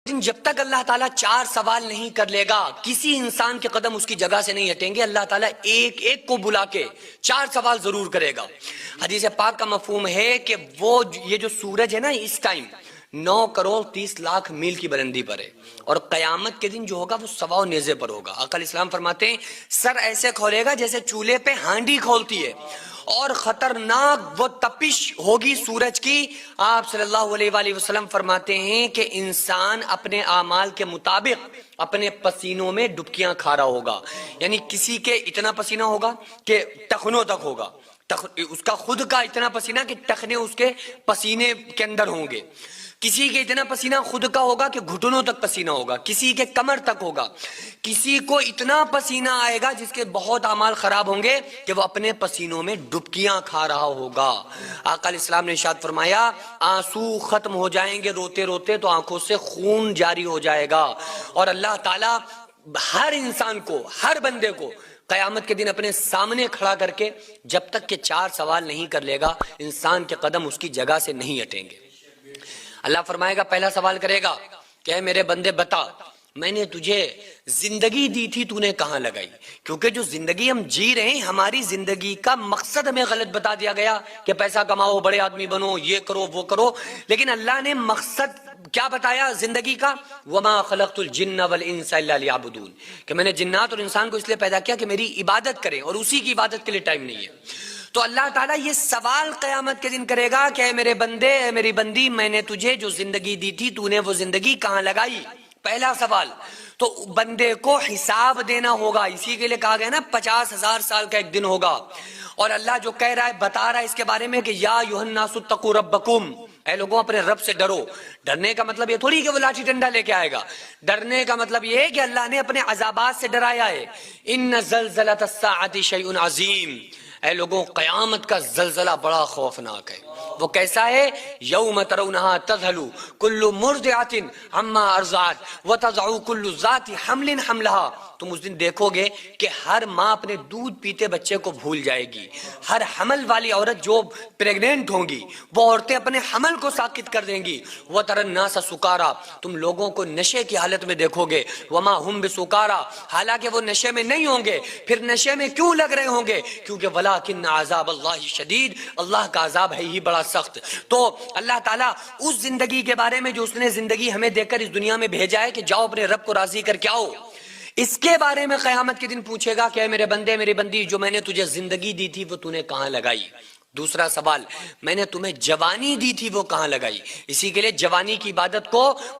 لیکن جب تک اللہ تعالیٰ 4 سوال نہیں کر لے گا کسی انسان کے قدم اس کی جگہ سے نہیں ہٹیں گے. اللہ تعالیٰ ایک ایک کو بلا کے 4 سوال ضرور کرے گا. حدیث پاک کا مفہوم ہے کہ وہ یہ جو سورج ہے نا اس ٹائم 9 کروڑ 30 لاکھ میل کی بلندی پر ہے اور قیامت کے دن جو ہوگا وہ 100 نیزے پر ہوگا. آقا علیہ السلام فرماتے ہیں سر ایسے کھولے گا جیسے چولہے پہ ہانڈی کھولتی ہے اور خطرناک وہ تپش ہوگی سورج کی. آپ صلی اللہ علیہ وآلہ وسلم فرماتے ہیں کہ انسان اپنے اعمال کے مطابق اپنے پسینوں میں ڈبکیاں کھا رہا ہوگا. یعنی کسی کے اتنا پسینہ ہوگا کہ ٹخنوں تک ہوگا, اس کا خود کا اتنا پسینہ کہ ٹخنے اس کے پسینے کے اندر ہوں گے. کسی کے اتنا پسینہ خود کا ہوگا کہ گھٹنوں تک پسینہ ہوگا, کسی کے کمر تک ہوگا, کسی کو اتنا پسینہ آئے گا جس کے بہت اعمال خراب ہوں گے کہ وہ اپنے پسینوں میں ڈبکیاں کھا رہا ہوگا. آقا علیہ السلام نے ارشاد فرمایا آنسو ختم ہو جائیں گے روتے روتے تو آنکھوں سے خون جاری ہو جائے گا اور اللہ تعالیٰ ہر انسان کو, ہر بندے کو قیامت کے دن اپنے سامنے کھڑا کر کے جب تک کہ 4 سوال نہیں کر لے گا انسان کے قدم اس کی جگہ سے نہیں ہٹیں گے. اللہ فرمائے گا, پہلا سوال کرے گا کہ اے میرے بندے بتا میں نے تجھے زندگی دی تھی تو نے کہاں لگائی. کیونکہ جو زندگی ہم جی رہے ہیں ہماری زندگی کا مقصد ہمیں غلط بتا دیا گیا کہ پیسہ کماؤ, بڑے آدمی بنو, یہ کرو وہ کرو. لیکن اللہ نے مقصد کیا بتایا زندگی کا؟ وما خلقت الجن والانس الا لیعبدون, کہ میں نے جنات اور انسان کو اس لیے پیدا کیا کہ میری عبادت کریں اور اسی کی عبادت کے لیے ٹائم نہیں ہے. تو اللہ تعالیٰ یہ سوال قیامت کے دن کرے گا کہ اے میرے بندے, اے میری بندی, میں نے تجھے جو زندگی دی تھی تو نے وہ زندگی کہاں لگائی. پہلا سوال تو بندے کو حساب دینا ہوگا. اسی کے لیے کہا گیا نا 50,000 سال کا ایک دن ہوگا. اور اللہ جو کہہ رہا ہے بتا رہا ہے اس کے بارے میں کہ یا ایھا الناس اتقوا ربکم, اے لوگوں اپنے رب سے ڈرو. ڈرنے کا مطلب یہ تھوڑی کہ وہ لاٹھی ڈنڈا لے کے آئے گا. ڈرنے کا مطلب یہ ہے کہ اللہ نے اپنے عذابات سے ڈرایا ہے. ان زلزلۃ الساعۃ شیء عظیم, اے لوگوں قیامت کا زلزلہ بڑا خوفناک ہے. وہ کیسا ہے؟ یوم ترونہا تذہل کل مرضعۃ عما ارضعت وتضع کل ذات حمل حملہا. تم اس دن دیکھو گے کہ ہر ماں اپنے دودھ پیتے بچے کو بھول جائے گی. ہر حمل والی عورت جو پریگننٹ ہوں گی وہ عورتیں اپنے حمل کو ساقط کر دیں گی. وتری الناس سکارا, تم لوگوں کو نشے کی حالت میں دیکھو گے. وما ہم بسکارا, حالانکہ وہ نشے میں نہیں ہوں گے. پھر نشے میں کیوں لگ رہے ہوں گے؟ کیونکہ ولکن عذاب اللہ شدید, اللہ کا عذاب ہے ہی بڑا سخت. تو اللہ تعالیٰ اس زندگی کے بارے میں جو اس نے زندگی ہمیں دے کر اس دنیا میں بھیجا ہے کہ جاؤ اپنے رب کو راضی کر کے آؤ, اس کے بارے میں قیامت کے دن پوچھے گا کہ اے میرے بندے میری بندی جو میں نے تجھے زندگی دی تھی وہ تو نے کہاں لگائی. دوسرا سوال میں نے تمہیں جوانی دی تھی وہ کہاں لگائی. اسی کے لیے جوانی کی عبادت کو